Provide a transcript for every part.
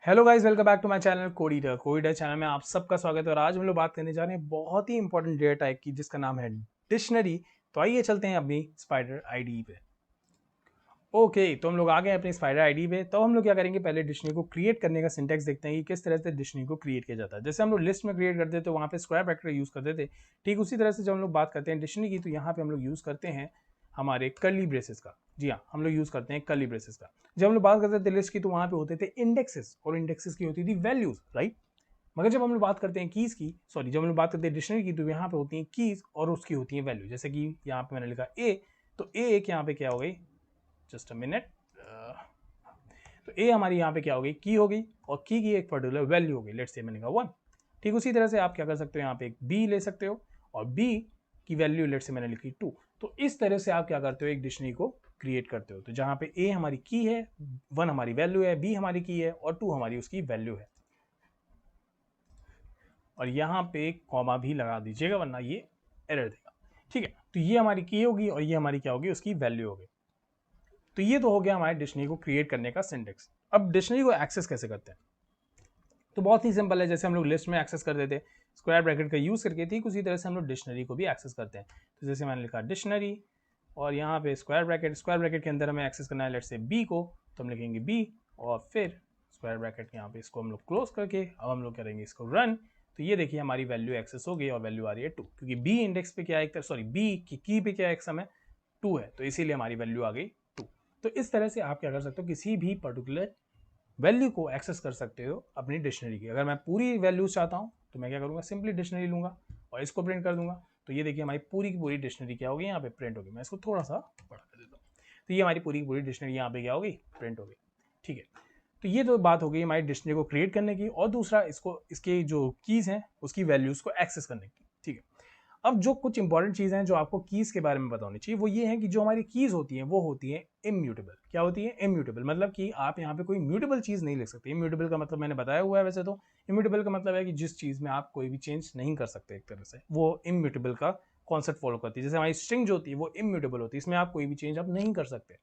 Hello guys, welcome back to my channel कोडीडर channel में आप सबका स्वागत है। और आज हम लोग बात करने जा रहे हैं बहुत ही इंपॉर्टेंट डेटा टाइप की, जिसका नाम है डिक्शनरी। तो आइए चलते हैं अपनी स्पाइडर आईडी पे। ओके, तो हम लोग आ गए अपनी स्पाइडर आईडी पे। तो हम लोग क्या करेंगे, पहले डिक्शनरी को क्रिएट करने का सिंटेक्स देखते हैं कि किस तरह से डिक्शनरी को क्रिएट किया जाता है। जैसे हम लोग लिस्ट में क्रिएट करते थे तो वहाँ पे स्क्वायर ब्रैकेट का यूज करते थे, ठीक उसी तरह से जब हम लोग बात करते हैं डिक्शनरी की, तो यहाँ पे हम लोग यूज करते हैं हमारे कर्ली ब्रेसेस का। जी हाँ, हम लोग यूज करते हैं कर्ली ब्रेसेस का। जब हम लोग बात करते थे लिस्ट की, तो वहाँ पे होते थे इंडेक्सेस, और इंडेक्सेस की होती थी वैल्यूज, राइट। मगर जब हम लोग बात करते हैं कीज की, सॉरी, जब हम लोग बात करते हैं डिक्शनरी की, तो यहाँ पे होती है कीज और उसकी होती है वैल्यू। जैसे कि यहाँ पे मैंने लिखा ए, तो ए एक यहाँ पे क्या हो गई, जस्ट अ मिनट। तो ए हमारी यहाँ पे क्या हो गई, की हो गई, और की एक पर्टिकुलर वैल्यू हो गई। लेट्स से मैंने कहा 1। ठीक उसी तरह से आप क्या कर सकते हो, यहाँ पे एक बी ले सकते हो, और बी की वैल्यू लेट्स से मैंने लिखी 2। तो इस तरह से आप क्या करते हो, एक डिक्शनरी को क्रिएट करते हो। तो जहाँ पे ए हमारी की है, 1 हमारी वैल्यू है, बी हमारी की है, और 2 हमारी उसकी वैल्यू है। और यहाँ पे कॉमा भी लगा दीजिएगा, वरना ये एरर देगा। ठीक है, तो ये हमारी की होगी और ये हमारी क्या होगी, उसकी वैल्यू होगी। तो ये तो हो गया हमारे डिक्शनरी को क्रिएट करने का सिंटेक्स। अब डिक्शनरी को एक्सेस कैसे करते हैं, तो बहुत ही सिंपल है। जैसे हम लोग लिस्ट में एक्सेस करते थे स्क्वायर ब्रैकेट का यूज करके, ठीक उसी तरह से हम लोग डिक्शनरी को भी एक्सेस करते हैं। तो जैसे मैंने लिखा डिक्शनरी, और यहाँ पे स्क्वायर ब्रैकेट के अंदर हमें एक्सेस करना है लेट्स से बी को, तो हम लिखेंगे बी, और फिर स्क्वायर ब्रैकेट यहाँ पे इसको हम लोग क्लोज करके अब हम लोग करेंगे इसको रन। तो ये देखिए हमारी वैल्यू एक्सेस हो गई, और वैल्यू आ रही है 2, क्योंकि बी इंडेक्स पे क्या है, सॉरी बी की पे क्या एक समय 2 है, तो इसीलिए हमारी वैल्यू आ गई 2। तो इस तरह से आप क्या कर सकते हो, किसी भी पर्टिकुलर वैल्यू को एक्सेस कर सकते हो अपनी डिक्शनरी की। अगर मैं पूरी वैल्यूज चाहता हूँ तो मैं क्या करूँगा, सिंपली डिक्शनरी लूंगा और इसको प्रिंट कर दूंगा। तो ये देखिए हमारी पूरी की पूरी डिक्शनरी क्या होगी, यहाँ पे प्रिंट होगी। मैं इसको थोड़ा सा बड़ा कर देता हूँ, तो ये हमारी पूरी की पूरी डिक्शनरी यहाँ पे क्या होगी, प्रिंट होगी। ठीक है, तो ये तो बात हो गई हमारी डिक्शनरी को क्रिएट करने की, और दूसरा इसको इसके जो कीज हैं उसकी वैल्यूज को एक्सेस करने की। ठीक है, अब जो कुछ इंपॉर्टेंट चीज़ें हैं जो आपको कीज के बारे में पता होनी चाहिए, वो ये है कि जो हमारी कीज होती हैं वो होती है इम्यूटेबल। क्या होती है, इम्यूटेबल। मतलब कि आप यहाँ पे कोई म्यूटेबल चीज़ नहीं लिख सकते। इम्यूटेबल का मतलब मैंने बताया हुआ है वैसे तो। इम्यूटेबल का मतलब है कि जिस चीज़ में आप कोई भी चेंज नहीं कर सकते, एक तरह से वो इम्यूटेबल का कॉन्सेप्ट फॉलो करती है। जैसे हमारी स्ट्रिंग जो होती है वो इम्यूटेबल होती है, इसमें आप कोई भी चेंज आप नहीं कर सकते।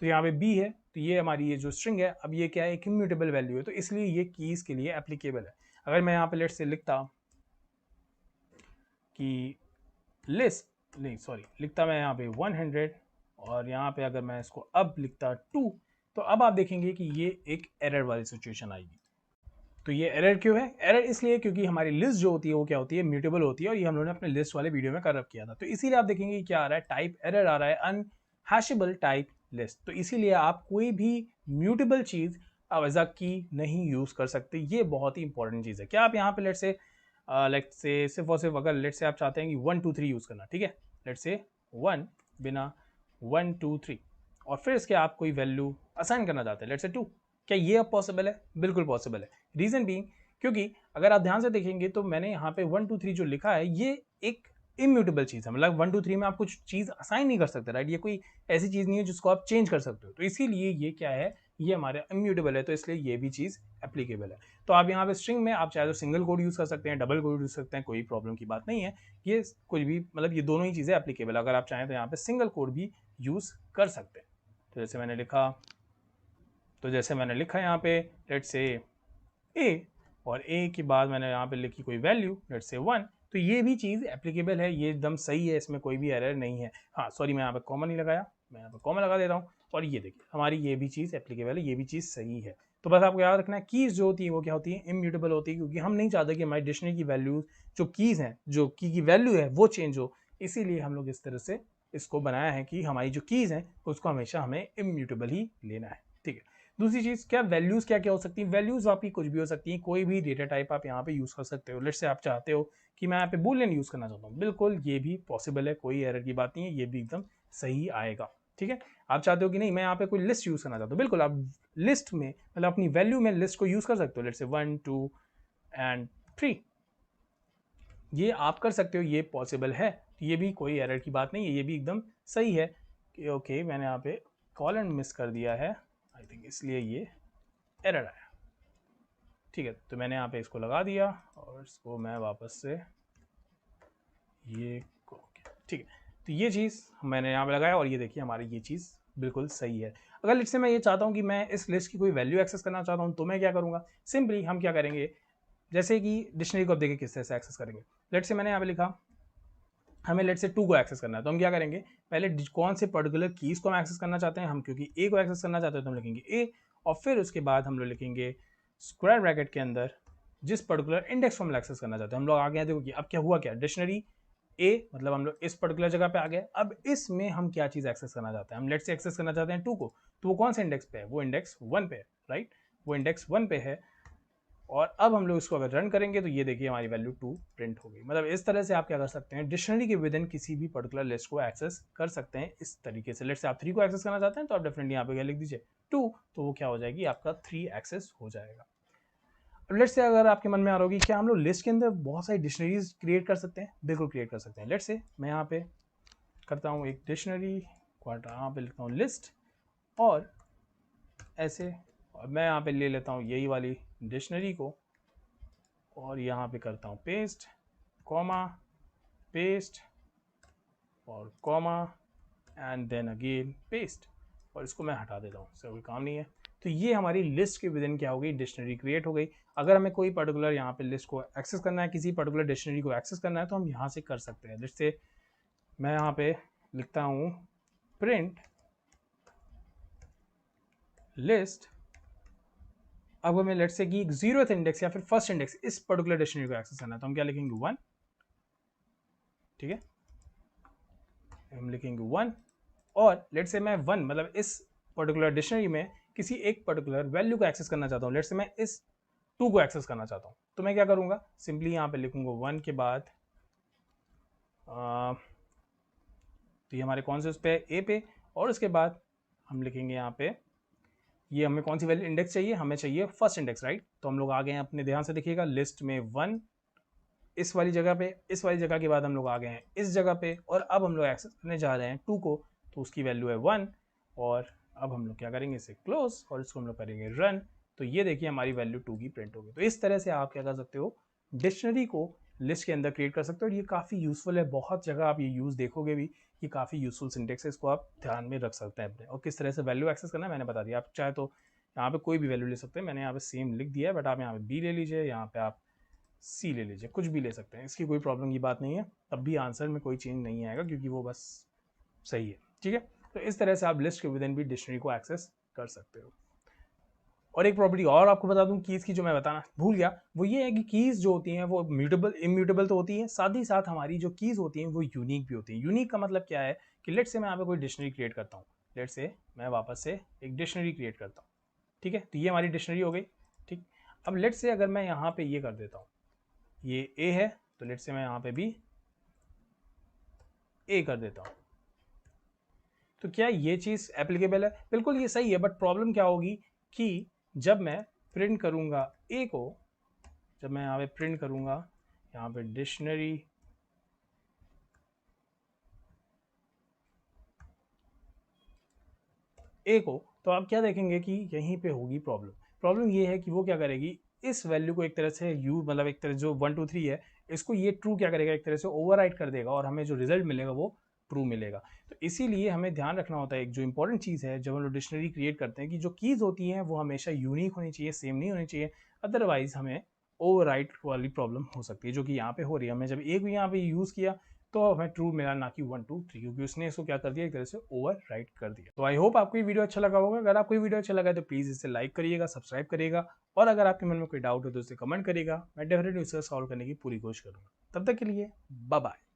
तो यहाँ पे बी है, तो ये हमारी ये जो स्ट्रिंग है, अब ये क्या है, एक इम्यूटेबल वैल्यू है, तो इसलिए ये कीज के लिए एप्लीकेबल है। अगर मैं यहाँ पे लेट से लिखता कि लिस्ट, नहीं सॉरी, लिखता मैं यहाँ पे 100, और यहाँ पे अगर मैं इसको अब लिखता 2, तो अब आप देखेंगे कि ये एक एरर वाली सिचुएशन आएगी। तो ये एरर क्यों है, एरर इसलिए क्योंकि हमारी लिस्ट जो होती है वो क्या होती है, म्यूटेबल होती है, और ये हम लोगों ने अपने लिस्ट वाले वीडियो में कवर किया था। तो इसीलिए आप देखेंगे कि क्या आ रहा है, टाइप एरर आ रहा है, अनहैशेबल टाइप लिस्ट। तो इसीलिए आप कोई भी म्यूटेबल चीज अब एज अ की नहीं यूज कर सकते। ये बहुत ही इंपॉर्टेंट चीज है। क्या आप यहाँ पे लेट से सिर्फ और सिर्फ अगर लेट से आप चाहते हैं कि 1 2 3 यूज करना, ठीक है, लेट से 1 बिना 1 2 3, और फिर इसके आप कोई वैल्यू असाइन करना चाहते हैं लेट से 2, क्या ये अब पॉसिबल है, बिल्कुल पॉसिबल है। रीजन बीइंग, क्योंकि अगर आप ध्यान से देखेंगे तो मैंने यहाँ पे 1 2 3 जो लिखा है ये एक इम्यूटेबल चीज है। मतलब 1 2 3 में आप कुछ चीज असाइन नहीं कर सकते, राइट। ये कोई ऐसी चीज नहीं है जिसको आप चेंज कर सकते हो। तो इसीलिए ये क्या है, ये हमारे इम्यूटेबल है, तो इसलिए ये भी चीज एप्लीकेबल है। तो आप यहाँ पे स्ट्रिंग में आप चाहे तो सिंगल कोड यूज कर सकते हैं, डबल कोड यूज कर सकते हैं, कोई प्रॉब्लम की बात नहीं है। ये कुछ भी, मतलब ये दोनों ही चीजें एप्लीकेबल। अगर आप चाहें तो यहाँ पे सिंगल कोड भी यूज कर सकते हैं। तो जैसे मैंने लिखा यहाँ पे लेट से ए, और ए के बाद मैंने यहाँ पे लिखी कोई वैल्यू लेट से 1, तो ये भी चीज़ एप्लीकेबल है, ये एकदम सही है, इसमें कोई भी एरर नहीं है। हाँ सॉरी, मैं यहाँ पे कॉमा नहीं लगाया, मैं यहाँ पे कॉमा लगा देता हूँ। और ये देखिए हमारी ये भी चीज़ एप्लीकेबल है, ये भी चीज़ सही है। तो बस आपको याद रखना है, कीज जो होती है वो क्या होती है, इम्यूटेबल होती है, क्योंकि हम नहीं चाहते कि हमारी डिक्शनरी की वैल्यूज जो कीज हैं, जो की वैल्यू है वो चेंज हो। इसीलिए हम लोग इस तरह से इसको बनाया है कि हमारी जो कीज हैं उसको हमेशा हमें इम्यूटेबल ही लेना है। ठीक है, दूसरी चीज क्या, वैल्यूज क्या क्या हो सकती है, वैल्यूज आपकी कुछ भी हो सकती है, कोई भी डेटा टाइप आप यहाँ पे यूज कर सकते हो। लेट्स से आप चाहते हो कि मैं यहाँ पे बूलियन यूज करना चाहता हूँ, बिल्कुल ये भी पॉसिबल है, कोई एरर की बात नहीं है, ये भी एकदम सही आएगा। ठीक है, आप चाहते हो कि नहीं मैं यहाँ पे कोई लिस्ट यूज करना चाहता हूँ, बिल्कुल आप लिस्ट में, मतलब अपनी वैल्यू में लिस्ट को यूज कर सकते हो। लेट्स से 1 2 एंड 3, ये आप कर सकते हो, ये पॉसिबल है, ये भी कोई एरर की बात नहीं है, ये भी एकदम सही है। ओके, मैंने यहाँ पे कॉलन मिस कर दिया है आई थिंक, इसलिए ये एरर आया। ठीक है, तो मैंने यहाँ पे इसको लगा दिया, और इसको मैं वापस से ये ठीक है, तो ये चीज़ मैंने यहाँ पे लगाया, और ये देखिए हमारी ये चीज़ बिल्कुल सही है। अगर लेट्स से मैं ये चाहता हूँ कि मैं इस लिस्ट की कोई वैल्यू एक्सेस करना चाहता हूँ तो मैं क्या करूँगा, सिंपली हम क्या करेंगे, जैसे कि डिक्शनरी को अब देखिए किस तरह से एक्सेस करेंगे। लेट्स से मैंने यहाँ पे लिखा हमें लेट्स से 2 को एक्सेस करना है, तो हम क्या करेंगे, पहले कौन से पर्टिकुलर कीज को हम एक्सेस करना चाहते हैं, हम क्योंकि ए को एक्सेस करना चाहते हैं तो हम लिखेंगे ए, और फिर उसके बाद हम लोग लिखेंगे स्क्वायर ब्रैकेट के अंदर जिस पर्टिकुलर इंडेक्स को हम एक्सेस करना चाहते हैं। हम लोग आ गए, देखो कि अब क्या हुआ, क्या डिक्शनरी ए मतलब हम लोग इस पर्टिकुलर जगह पे आ गए। अब इसमें हम क्या चीज एक्सेस करना चाहते हैं, हम लेट्स से एक्सेस करना चाहते हैं 2 को, तो वो कौन से इंडेक्स पे है, वो इंडेक्स 1 पे है, राइट, वो इंडेक्स 1 पे है। और अब हम लोग इसको अगर रन करेंगे तो ये देखिए हमारी वैल्यू 2 प्रिंट हो गई। मतलब इस तरह से आप क्या कर सकते हैं, डिक्शनरी के विद इन किसी भी पर्टिकुलर लिस्ट को एक्सेस कर सकते हैं इस तरीके से। लेट्स से आप 3 को एक्सेस करना चाहते हैं तो आप डेफिनेटली यहाँ पे क्या लिख दीजिए 2, तो वो क्या हो जाएगी, आपका 3 एक्सेस हो जाएगा। अब लेट्स से अगर आपके मन में आ रहा होगी क्या हम लोग लिस्ट के अंदर बहुत सारी डिक्शनरीज क्रिएट कर सकते हैं, बिल्कुल क्रिएट कर सकते हैं। लेट्स से मैं यहाँ पे करता हूँ एक डिक्शनरी, यहाँ पे लिखता हूँ लिस्ट, और ऐसे, और मैं यहाँ पे ले लेता हूँ यही वाली डिक्शनरी को और यहाँ पे करता हूँ पेस्ट, कॉमा, पेस्ट और comma and then again paste, और इसको मैं हटा देता हूँ, इससे कोई काम नहीं है। तो ये हमारी लिस्ट के विद इन क्या हो गई, डिक्शनरी क्रिएट हो गई। अगर हमें कोई पर्टिकुलर यहाँ पे लिस्ट को एक्सेस करना है, किसी पर्टिकुलर डिक्शनरी को एक्सेस करना है तो हम यहाँ से कर सकते हैं। जैसे मैं यहाँ पे लिखता हूँ प्रिंट लिस्ट, अब हमें लेट्स से कि 0th इंडेक्स या फिर फर्स्ट इंडेक्स इस पर्टिकुलर डिक्शनरी को एक्सेस करना है तो हम क्या लिखेंगे 1, ठीक है, हम लिखेंगे 1, और लेट्स से मैं 1 मतलब इस पर्टिकुलर डिक्शनरी में किसी एक पर्टिकुलर वैल्यू को एक्सेस करना चाहता हूँ। लेट्स से मैं इस 2 को एक्सेस करना चाहता हूँ तो मैं क्या करूँगा, सिंपली यहाँ पे लिखूंगा 1 के बाद तो ये हमारे कौन से उस पे ए पे, और उसके बाद हम लिखेंगे यहाँ पे ये हमें कौन सी वैल्यू इंडेक्स चाहिए, हमें चाहिए फर्स्ट इंडेक्स, राइट। तो हम लोग आ गए हैं, अपने ध्यान से देखिएगा, लिस्ट में 1 इस वाली जगह पे, इस वाली जगह के बाद हम लोग आ गए हैं इस जगह पे, और अब हम लोग एक्सेस करने जा रहे हैं 2 को, तो उसकी वैल्यू है 1, और अब हम लोग क्या करेंगे, इसे क्लोज और इसको हम लोग करेंगे रन। तो ये देखिए हमारी वैल्यू 2 की प्रिंट होगी। तो इस तरह से आप क्या कर सकते हो, डिक्शनरी को लिस्ट के अंदर क्रिएट कर सकते हो, और ये काफ़ी यूजफुल है, बहुत जगह आप ये यूज़ देखोगे भी, ये काफ़ी यूजफुल सिंटेक्स है, इसको आप ध्यान में रख सकते हैं अपने। और किस तरह से वैल्यू एक्सेस करना है मैंने बता दिया, आप चाहे तो यहाँ पे कोई भी वैल्यू ले सकते हैं, मैंने यहाँ पे सेम लिख दिया है, बट आप यहाँ पे बी ले लीजिए, यहाँ पे आप सी ले लीजिए, कुछ भी ले सकते हैं, इसकी कोई प्रॉब्लम की बात नहीं है, तब भी आंसर में कोई चेंज नहीं आएगा क्योंकि वो बस सही है, ठीक है। तो इस तरह से आप लिस्ट के विद इन भी डिक्शनरी को एक्सेस कर सकते हो। और एक प्रॉपर्टी और आपको बता दूं कीज की, जो मैं बताना भूल गया, वो ये है कि कीज जो होती हैं वो म्यूटेबल इम्यूटेबल तो होती हैं, साथ ही साथ हमारी जो कीज होती हैं वो यूनिक भी होती हैं। यूनिक का मतलब क्या है कि लेट से मैं यहाँ पे कोई डिक्शनरी क्रिएट करता हूँ, लेट से मैं वापस से एक डिक्शनरी क्रिएट करता हूँ, ठीक है, तो ये हमारी डिक्शनरी हो गई, ठीक। अब लेट से अगर मैं यहाँ पे ये कर देता हूँ, ये ए है, तो लेट से मैं यहाँ पे भी ए कर देता हूँ, तो क्या ये चीज़ एप्लीकेबल है, बिल्कुल ये सही है। बट प्रॉब्लम क्या होगी कि जब मैं प्रिंट करूँगा ए को, जब मैं यहाँ पे प्रिंट करूँगा यहाँ पे डिक्शनरी ए को, तो आप क्या देखेंगे कि यहीं पे होगी प्रॉब्लम। प्रॉब्लम ये है कि वो क्या करेगी, इस वैल्यू को एक तरह से मतलब एक तरह जो 1 2 3 है, इसको ये ट्रू क्या करेगा, एक तरह से ओवरराइट कर देगा, और हमें जो रिजल्ट मिलेगा वो ट्रू मिलेगा। तो इसीलिए हमें ध्यान रखना होता है, एक जो इंपॉर्टेंट चीज़ है जब हम लोग डिक्शनरी क्रिएट करते हैं, कि जो कीज़ होती हैं वो हमेशा यूनिक होनी चाहिए, सेम नहीं होनी चाहिए, अदरवाइज हमें ओवरराइट वाली प्रॉब्लम हो सकती है, जो कि यहाँ पे हो रही है। हमें जब एक भी यहाँ पे यूज़ किया तो हमें ट्रू मिला, ना कि 1 2 3, क्योंकि उसने इसको क्या कर दिया, एक तरह से ओवर राइट कर दिया। तो आई होप आपको ये वीडियो अच्छा लगा होगा। अगर आपको ये वीडियो अच्छा लगा है तो प्लीज़ इसे लाइक करिएगा, सब्सक्राइब करिएगा, और अगर आपके मन में कोई डाउट हो तो उसे कमेंट करिएगा, मैं डेफिनेटली उसे सॉल्व करने की पूरी कोशिश करूँगा। तब तक के लिए बाय बाय।